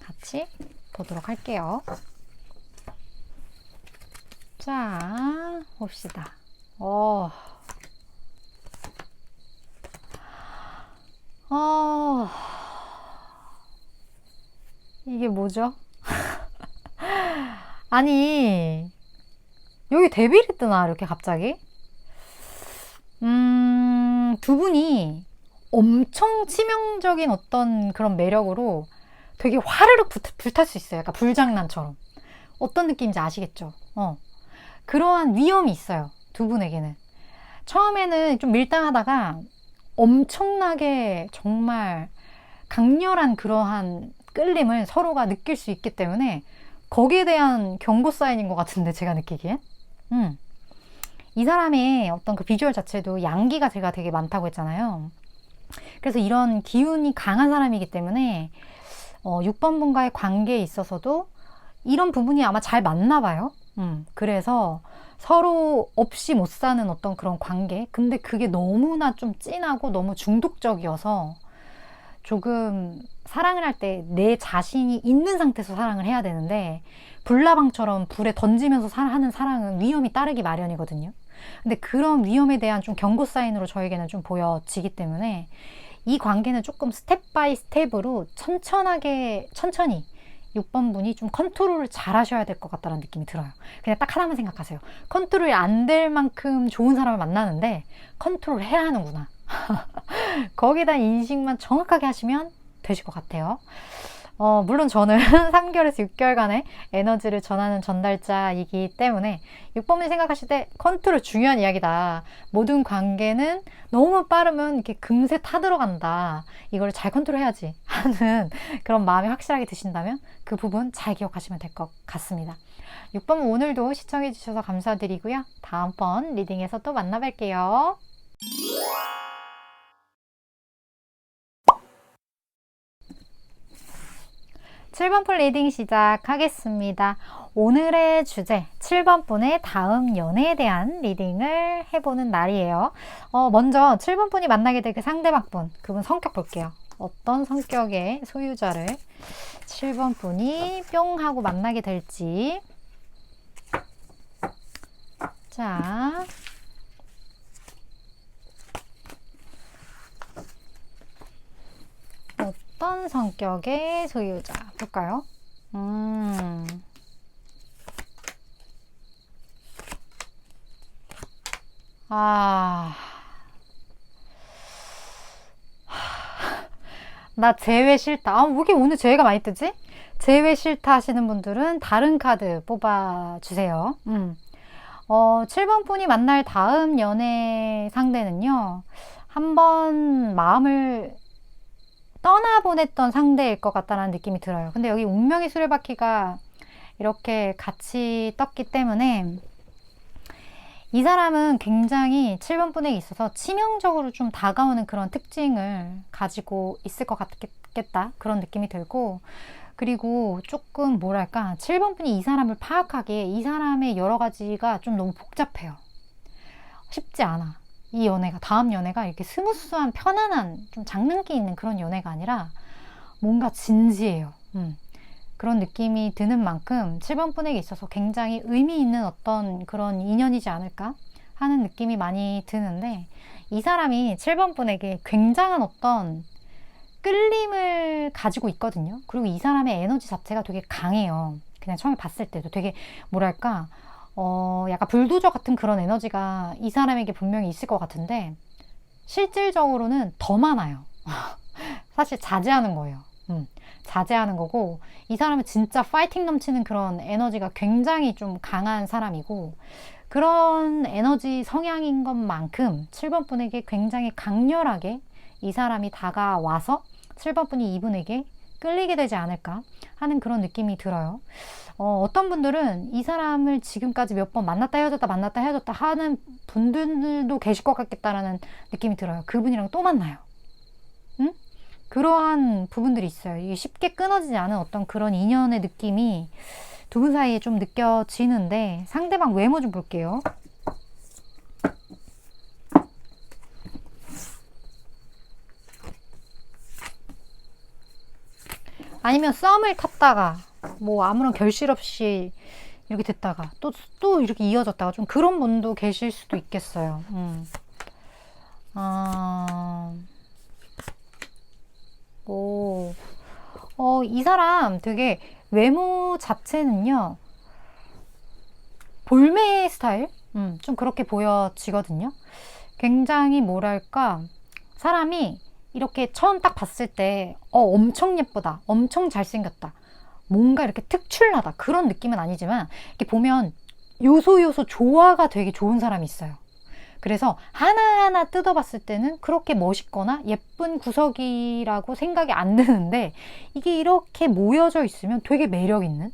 [SPEAKER 1] 같이 보도록 할게요. 자, 봅시다. 이게 뭐죠? 아니, 여기 데빌이 뜨나, 이렇게 갑자기? 두 분이 엄청 치명적인 어떤 그런 매력으로 되게 화르륵 불탈 수 있어요. 약간 불장난처럼. 어떤 느낌인지 아시겠죠? 그러한 위험이 있어요. 두 분에게는. 처음에는 좀 밀당하다가 엄청나게 정말 강렬한 그러한 끌림을 서로가 느낄 수 있기 때문에 거기에 대한 경고 사인인 것 같은데, 제가 느끼기엔. 이 사람의 어떤 그 비주얼 자체도 양기가 제가 되게 많다고 했잖아요. 그래서 이런 기운이 강한 사람이기 때문에 6번 분과의 관계에 있어서도 이런 부분이 아마 잘 맞나 봐요. 그래서 서로 없이 못 사는 어떤 그런 관계. 근데 그게 너무나 좀 진하고 너무 중독적이어서 조금 사랑을 할 때 내 자신이 있는 상태에서 사랑을 해야 되는데, 불나방처럼 불에 던지면서 하는 사랑은 위험이 따르기 마련이거든요. 근데 그런 위험에 대한 좀 경고 사인으로 저에게는 좀 보여지기 때문에 이 관계는 조금 스텝 바이 스텝으로 천천히 6번 분이 좀 컨트롤을 잘 하셔야 될 것 같다는 느낌이 들어요. 그냥 딱 하나만 생각하세요. 컨트롤이 안 될 만큼 좋은 사람을 만나는데 컨트롤 해야 하는구나. 거기다 인식만 정확하게 하시면 되실 것 같아요. 물론 저는 3개월에서 6개월간의 에너지를 전하는 전달자이기 때문에 6번이 생각하실 때 컨트롤 중요한 이야기다. 모든 관계는 너무 빠르면 이렇게 금세 타들어간다. 이걸 잘 컨트롤해야지 하는 그런 마음이 확실하게 드신다면 그 부분 잘 기억하시면 될 것 같습니다. 6번 오늘도 시청해 주셔서 감사드리고요. 다음번 리딩에서 또 만나뵐게요. 7번 분 리딩 시작하겠습니다. 오늘의 주제 7번 분의 다음 연애에 대한 리딩을 해보는 날이에요. 먼저 7번 분이 만나게 될 그 상대방 분, 그분 성격 볼게요. 어떤 성격의 소유자를 7번 분이 뿅 하고 만나게 될지. 자, 어떤 성격의 소유자 볼까요? 나 재회 싫다. 왜 이렇게 오늘 재회가 많이 뜨지? 재회 싫다 하시는 분들은 다른 카드 뽑아주세요. 7번 분이 만날 다음 연애 상대는요, 한번 마음을 떠나보냈던 상대일 것 같다는 느낌이 들어요. 근데 여기 운명의 수레바퀴가 이렇게 같이 떴기 때문에 이 사람은 굉장히 7번 분에게 있어서 치명적으로 좀 다가오는 그런 특징을 가지고 있을 것 같겠다, 그런 느낌이 들고, 그리고 조금 뭐랄까 7번 분이 이 사람을 파악하기에 이 사람의 여러 가지가 좀 너무 복잡해요. 쉽지 않아. 이 연애가, 다음 연애가 이렇게 스무스한 편안한 좀 장난기 있는 그런 연애가 아니라 뭔가 진지해요. 그런 느낌이 드는 만큼 7번 분에게 있어서 굉장히 의미 있는 어떤 그런 인연이지 않을까 하는 느낌이 많이 드는데, 이 사람이 7번 분에게 굉장한 어떤 끌림을 가지고 있거든요. 그리고 이 사람의 에너지 자체가 되게 강해요. 그냥 처음에 봤을 때도 되게 뭐랄까 약간 불도저 같은 그런 에너지가 이 사람에게 분명히 있을 것 같은데, 실질적으로는 더 많아요. 사실 자제하는 거예요. 자제하는 거고, 이 사람은 진짜 파이팅 넘치는 그런 에너지가 굉장히 좀 강한 사람이고, 그런 에너지 성향인 것만큼 7번 분에게 굉장히 강렬하게 이 사람이 다가와서 7번 분이 이분에게 끌리게 되지 않을까 하는 그런 느낌이 들어요. 어떤 분들은 이 사람을 지금까지 몇 번 만났다 헤어졌다 하는 분들도 계실 것 같겠다라는 느낌이 들어요. 그분이랑 또 만나요. 응? 그러한 부분들이 있어요. 이게 쉽게 끊어지지 않은 어떤 그런 인연의 느낌이 두 분 사이에 좀 느껴지는데, 상대방 외모 좀 볼게요. 아니면 썸을 탔다가 뭐 아무런 결실 없이 이렇게 됐다가 또 이렇게 이어졌다가 좀 그런 분도 계실 수도 있겠어요. 이 사람 되게 외모 자체는요, 볼매 스타일? 좀 그렇게 보여지거든요. 굉장히 뭐랄까, 사람이 이렇게 처음 딱 봤을 때 엄청 예쁘다, 엄청 잘생겼다, 뭔가 이렇게 특출나다, 그런 느낌은 아니지만 이렇게 보면 요소 조화가 되게 좋은 사람이 있어요. 그래서 하나하나 뜯어봤을 때는 그렇게 멋있거나 예쁜 구석이라고 생각이 안 드는데 이게 이렇게 모여져 있으면 되게 매력 있는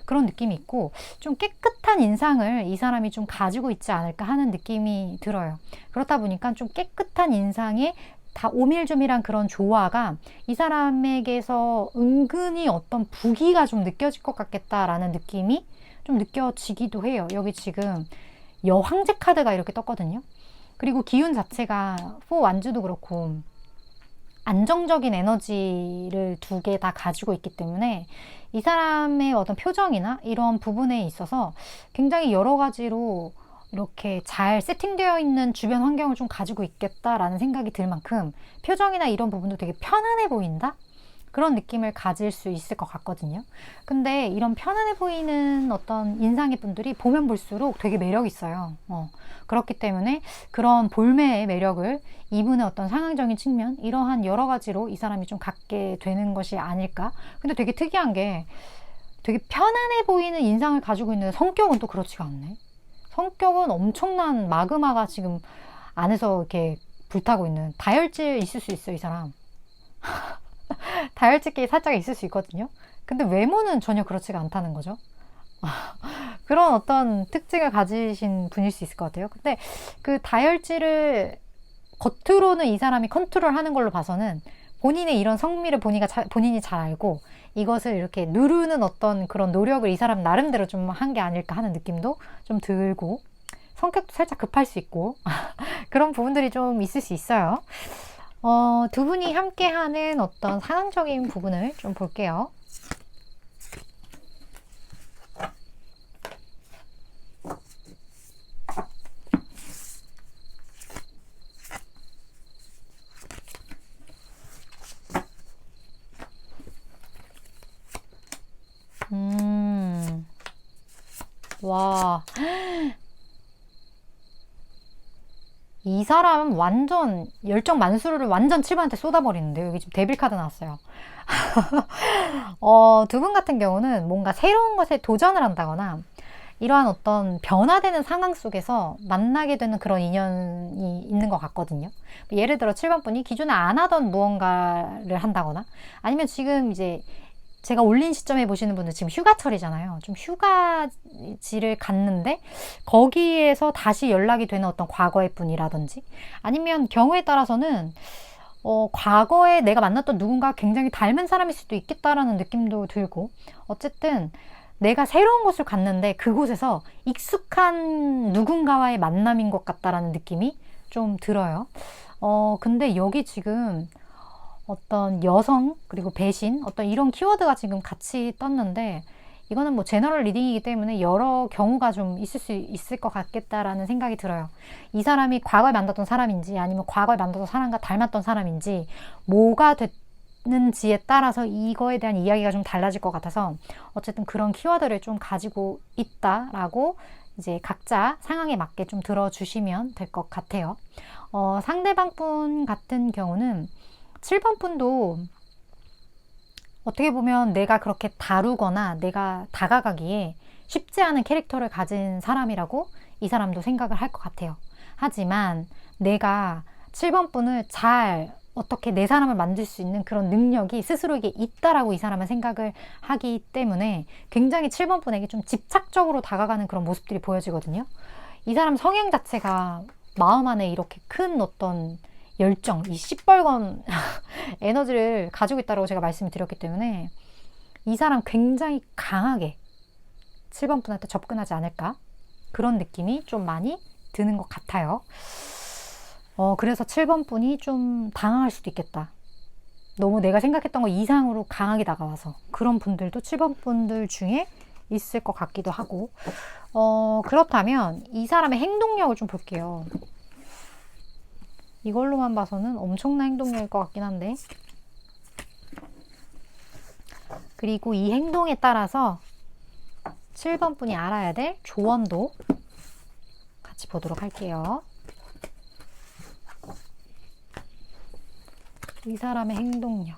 [SPEAKER 1] 그런 느낌이 있고 좀 깨끗한 인상을 이 사람이 좀 가지고 있지 않을까 하는 느낌이 들어요. 그렇다 보니까 좀 깨끗한 인상에 다 오밀조밀한 그런 조화가 이 사람에게서 은근히 어떤 부기가 좀 느껴질 것 같겠다라는 느낌이 좀 느껴지기도 해요. 여기 지금 여황제 카드가 이렇게 떴거든요. 그리고 기운 자체가 4 완주도 그렇고 안정적인 에너지를 두 개 다 가지고 있기 때문에 이 사람의 어떤 표정이나 이런 부분에 있어서 굉장히 여러 가지로 이렇게 잘 세팅되어 있는 주변 환경을 좀 가지고 있겠다라는 생각이 들 만큼 표정이나 이런 부분도 되게 편안해 보인다? 그런 느낌을 가질 수 있을 것 같거든요. 근데 이런 편안해 보이는 어떤 인상의 분들이 보면 볼수록 되게 매력 있어요. 그렇기 때문에 그런 볼매의 매력을 이분의 어떤 상황적인 측면, 이러한 여러 가지로 이 사람이 좀 갖게 되는 것이 아닐까. 근데 되게 특이한 게 되게 편안해 보이는 인상을 가지고 있는 성격은 또 그렇지가 않네. 성격은 엄청난 마그마가 지금 안에서 이렇게 불타고 있는 다혈질 있을 수 있어, 이 사람. 다혈질기 살짝 있을 수 있거든요. 근데 외모는 전혀 그렇지가 않다는 거죠. 그런 어떤 특징을 가지신 분일 수 있을 것 같아요. 근데 그 다혈질을 겉으로는 이 사람이 컨트롤하는 걸로 봐서는 본인의 이런 성미를 본인이 잘 알고 이것을 이렇게 누르는 어떤 그런 노력을 이 사람 나름대로 좀 한 게 아닐까 하는 느낌도 좀 들고 성격도 살짝 급할 수 있고 그런 부분들이 좀 있을 수 있어요. 두 분이 함께하는 어떤 상황적인 부분을 좀 볼게요. 와. 이 사람은 완전 열정 만수르를 완전 7번한테 쏟아버리는데요. 여기 지금 데빌 카드 나왔어요. 두 분 같은 경우는 뭔가 새로운 것에 도전을 한다거나 이러한 어떤 변화되는 상황 속에서 만나게 되는 그런 인연이 있는 것 같거든요. 예를 들어 7번 분이 기존에 안 하던 무언가를 한다거나 아니면 지금 이제 제가 올린 시점에 보시는 분들 지금 휴가철이잖아요. 좀 휴가지를 갔는데 거기에서 다시 연락이 되는 어떤 과거의 분이라든지 아니면 경우에 따라서는 과거에 내가 만났던 누군가 굉장히 닮은 사람일 수도 있겠다라는 느낌도 들고 어쨌든 내가 새로운 곳을 갔는데 그곳에서 익숙한 누군가와의 만남인 것 같다라는 느낌이 좀 들어요. 근데 여기 지금 어떤 여성 그리고 배신 어떤 이런 키워드가 지금 같이 떴는데 이거는 뭐 제너럴 리딩이기 때문에 여러 경우가 좀 있을 수 있을 것 같겠다라는 생각이 들어요. 이 사람이 과거에 만났던 사람인지 아니면 과거에 만났던 사람과 닮았던 사람인지 뭐가 됐는지에 따라서 이거에 대한 이야기가 좀 달라질 것 같아서 어쨌든 그런 키워드를 좀 가지고 있다라고 이제 각자 상황에 맞게 좀 들어주시면 될 것 같아요. 상대방 분 같은 경우는 7번 분도 어떻게 보면 내가 그렇게 다루거나 내가 다가가기에 쉽지 않은 캐릭터를 가진 사람이라고 이 사람도 생각을 할 것 같아요. 하지만 내가 7번 분을 잘 어떻게 내 사람을 만들 수 있는 그런 능력이 스스로에게 있다라고 이 사람은 생각을 하기 때문에 굉장히 7번 분에게 좀 집착적으로 다가가는 그런 모습들이 보여지거든요. 이 사람 성향 자체가 마음 안에 이렇게 큰 어떤 열정, 이 시뻘건 에너지를 가지고 있다고 제가 말씀을 드렸기 때문에 이 사람 굉장히 강하게 7번 분한테 접근하지 않을까 그런 느낌이 좀 많이 드는 것 같아요. 그래서 7번 분이 좀 당황할 수도 있겠다. 너무 내가 생각했던 거 이상으로 강하게 다가와서 그런 분들도 7번 분들 중에 있을 것 같기도 하고 그렇다면 이 사람의 행동력을 좀 볼게요. 이걸로만 봐서는 엄청난 행동력일 것 같긴 한데 그리고 이 행동에 따라서 7번 분이 알아야 될 조언도 같이 보도록 할게요. 이 사람의 행동력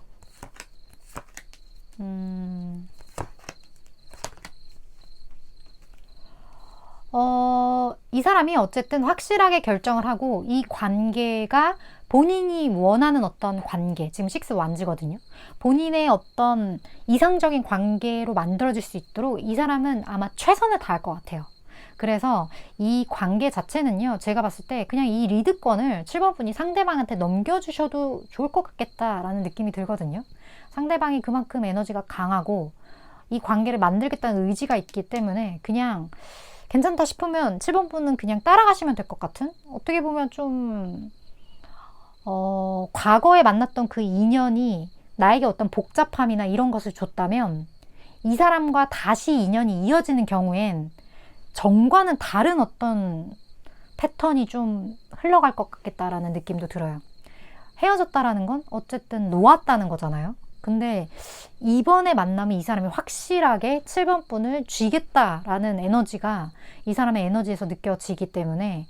[SPEAKER 1] 이 사람이 어쨌든 확실하게 결정을 하고 이 관계가 본인이 원하는 어떤 관계, 지금 6 완즈거든요. 본인의 어떤 이상적인 관계로 만들어질 수 있도록 이 사람은 아마 최선을 다할 것 같아요. 그래서 이 관계 자체는요, 제가 봤을 때 그냥 이 리드권을 7번 분이 상대방한테 넘겨주셔도 좋을 것 같겠다라는 느낌이 들거든요. 상대방이 그만큼 에너지가 강하고 이 관계를 만들겠다는 의지가 있기 때문에 그냥 괜찮다 싶으면 7번 분은 그냥 따라가시면 될 것 같은? 어떻게 보면 좀 과거에 만났던 그 인연이 나에게 어떤 복잡함이나 이런 것을 줬다면 이 사람과 다시 인연이 이어지는 경우엔 전과는 다른 어떤 패턴이 좀 흘러갈 것 같겠다라는 느낌도 들어요. 헤어졌다라는 건 어쨌든 놓았다는 거잖아요. 근데 이번에 만나면 이 사람이 확실하게 7번 분을 쥐겠다라는 에너지가 이 사람의 에너지에서 느껴지기 때문에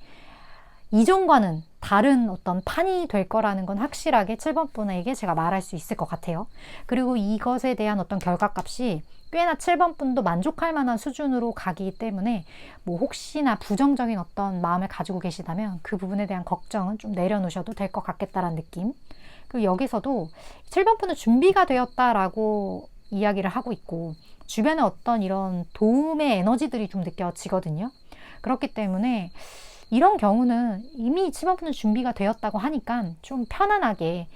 [SPEAKER 1] 이전과는 다른 어떤 판이 될 거라는 건 확실하게 7번 분에게 제가 말할 수 있을 것 같아요. 그리고 이것에 대한 어떤 결과값이 꽤나 7번 분도 만족할 만한 수준으로 가기 때문에 뭐 혹시나 부정적인 어떤 마음을 가지고 계시다면 그 부분에 대한 걱정은 좀 내려놓으셔도 될 것 같겠다라는 느낌. 그리고 여기서도 7번 분은 준비가 되었다라고 이야기를 하고 있고 주변에 어떤 이런 도움의 에너지들이 좀 느껴지거든요. 그렇기 때문에 이런 경우는 이미 7번 분은 준비가 되었다고 하니까 좀 편안하게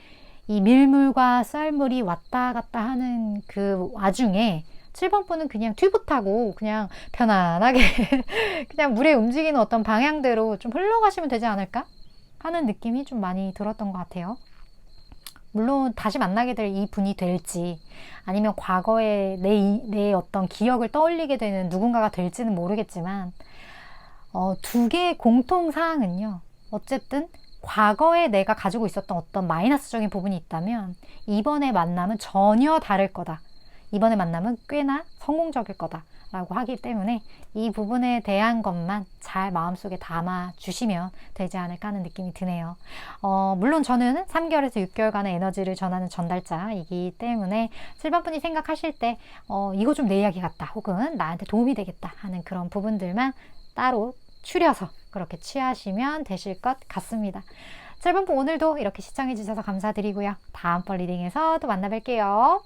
[SPEAKER 1] 이 밀물과 썰물이 왔다 갔다 하는 그 와중에 7번 분은 그냥 튜브 타고 그냥 편안하게 그냥 물에 움직이는 어떤 방향대로 좀 흘러가시면 되지 않을까 하는 느낌이 좀 많이 들었던 것 같아요. 물론 다시 만나게 될 이 분이 될지 아니면 과거에 내 어떤 기억을 떠올리게 되는 누군가가 될지는 모르겠지만 두 개의 공통사항은요. 어쨌든 과거에 내가 가지고 있었던 어떤 마이너스적인 부분이 있다면 이번에 만남은 전혀 다를 거다. 이번에 만남은 꽤나 성공적일 거다. 라고 하기 때문에 이 부분에 대한 것만 잘 마음속에 담아 주시면 되지 않을까 하는 느낌이 드네요. 물론 저는 3개월에서 6개월간의 에너지를 전하는 전달자이기 때문에 7번 분이 생각하실 때 이거 좀 내 이야기 같다 혹은 나한테 도움이 되겠다 하는 그런 부분들만 따로 추려서 그렇게 취하시면 되실 것 같습니다. 7번 분 오늘도 이렇게 시청해 주셔서 감사드리고요. 다음번 리딩에서 또 만나 뵐게요.